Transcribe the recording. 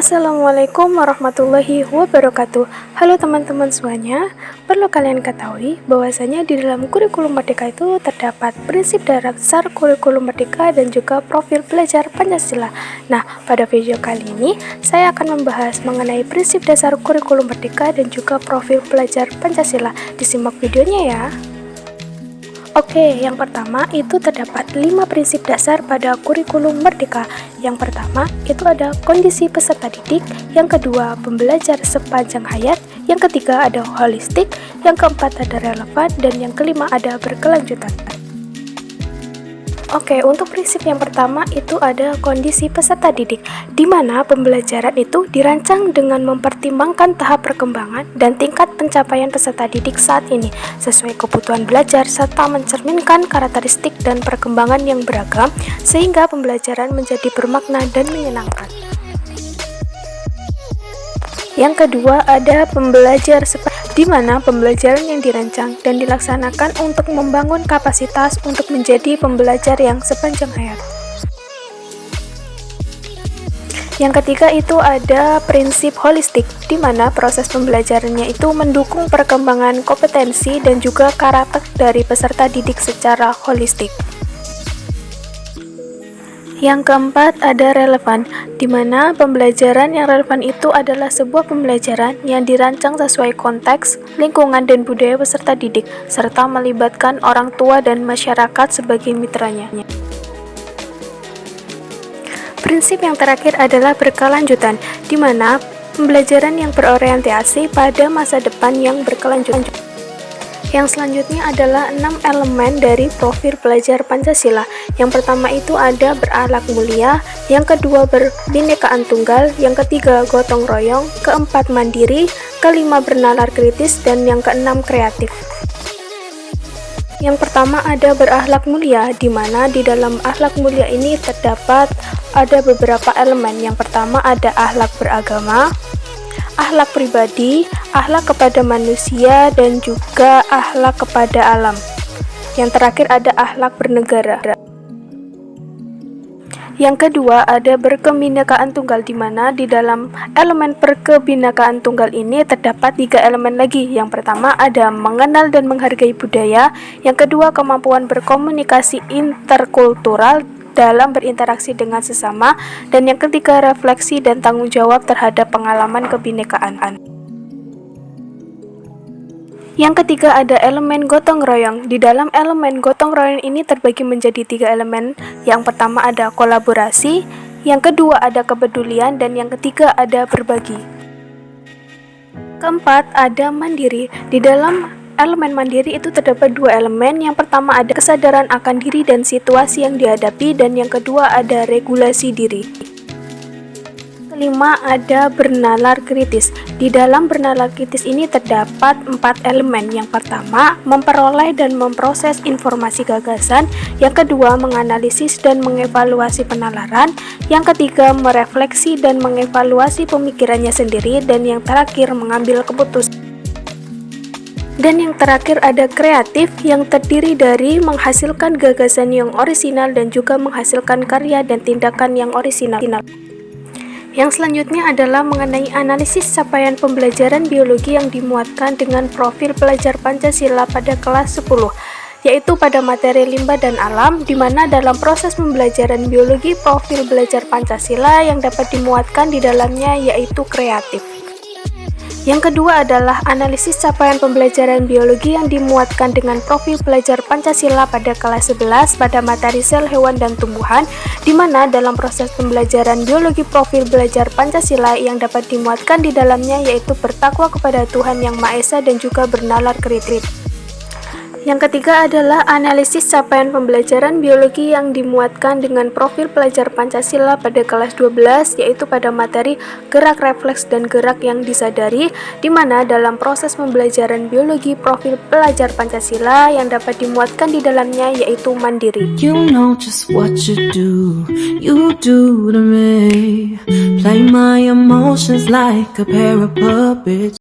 Assalamualaikum warahmatullahi wabarakatuh. Halo teman-teman semuanya. Perlu kalian ketahui bahwasanya di dalam kurikulum Merdeka itu terdapat prinsip dasar kurikulum Merdeka dan juga profil belajar Pancasila. Nah, pada video kali ini saya akan membahas mengenai prinsip dasar kurikulum Merdeka dan juga profil belajar Pancasila. Disimak videonya ya. Oke, yang pertama itu terdapat 5 prinsip dasar pada kurikulum Merdeka. Yang pertama itu ada kondisi peserta didik, yang kedua pembelajar sepanjang hayat, yang ketiga ada holistik, yang keempat ada relevan, dan yang kelima ada berkelanjutan. Oke, untuk prinsip yang pertama itu ada kondisi peserta didik, di mana pembelajaran itu dirancang dengan mempertimbangkan tahap perkembangan dan tingkat pencapaian peserta didik saat ini, sesuai kebutuhan belajar serta mencerminkan karakteristik dan perkembangan yang beragam, sehingga pembelajaran menjadi bermakna dan menyenangkan. Yang kedua ada pembelajar di mana pembelajaran yang dirancang dan dilaksanakan untuk membangun kapasitas untuk menjadi pembelajar yang sepanjang hayat. Yang ketiga itu ada prinsip holistik, di mana proses pembelajarannya itu mendukung perkembangan kompetensi dan juga karakter dari peserta didik secara holistik. Yang keempat ada relevan, di mana pembelajaran yang relevan itu adalah sebuah pembelajaran yang dirancang sesuai konteks, lingkungan, dan budaya peserta didik, serta melibatkan orang tua dan masyarakat sebagai mitranya. Prinsip yang terakhir adalah berkelanjutan, di mana pembelajaran yang berorientasi pada masa depan yang berkelanjutan. Yang selanjutnya adalah 6 elemen dari profil belajar Pancasila. Yang pertama itu ada berakhlak mulia, yang kedua berbinekaan tunggal, yang ketiga gotong royong, keempat mandiri, kelima bernalar kritis, dan yang keenam kreatif. Yang pertama ada berakhlak mulia, di mana di dalam akhlak mulia ini terdapat ada beberapa elemen. Yang pertama ada akhlak beragama, akhlak pribadi, akhlak kepada manusia, dan juga akhlak kepada alam. Yang terakhir ada akhlak bernegara. Yang kedua ada berkebinekaan tunggal, di mana di dalam elemen berkebinekaan tunggal ini terdapat 3 elemen lagi. Yang pertama ada mengenal dan menghargai budaya, yang kedua kemampuan berkomunikasi interkultural dalam berinteraksi dengan sesama, dan yang ketiga refleksi dan tanggung jawab terhadap pengalaman kebinekaan. Yang ketiga ada elemen gotong royong. Di dalam elemen gotong royong ini terbagi menjadi 3 elemen. Yang pertama ada kolaborasi, yang kedua ada kepedulian, dan yang ketiga ada berbagi. Keempat ada mandiri. Di dalam elemen mandiri itu terdapat 2 elemen. Yang pertama ada kesadaran akan diri dan situasi yang dihadapi, dan yang kedua ada regulasi diri. Kelima ada bernalar kritis. Di dalam bernalar kritis ini terdapat 4 elemen. Yang pertama memperoleh dan memproses informasi gagasan, yang kedua menganalisis dan mengevaluasi penalaran, yang ketiga merefleksi dan mengevaluasi pemikirannya sendiri, dan yang terakhir mengambil keputusan. Dan yang terakhir ada kreatif, yang terdiri dari menghasilkan gagasan yang orisinal dan juga menghasilkan karya dan tindakan yang orisinal. Yang selanjutnya adalah mengenai analisis capaian pembelajaran biologi yang dimuatkan dengan profil belajar Pancasila pada kelas 10, yaitu pada materi limbah dan alam, di mana dalam proses pembelajaran biologi profil belajar Pancasila yang dapat dimuatkan di dalamnya yaitu kreatif. Yang kedua adalah analisis capaian pembelajaran biologi yang dimuatkan dengan profil belajar Pancasila pada kelas 11 pada materi sel hewan dan tumbuhan, di mana dalam proses pembelajaran biologi profil belajar Pancasila yang dapat dimuatkan di dalamnya yaitu bertakwa kepada Tuhan Yang Maha Esa dan juga bernalar kritis. Yang ketiga adalah analisis capaian pembelajaran biologi yang dimuatkan dengan profil pelajar Pancasila pada kelas 12, yaitu pada materi gerak refleks dan gerak yang disadari, di mana dalam proses pembelajaran biologi profil pelajar Pancasila yang dapat dimuatkan di dalamnya yaitu mandiri. You know just what you do to me. Play my emotions like a pair of puppets.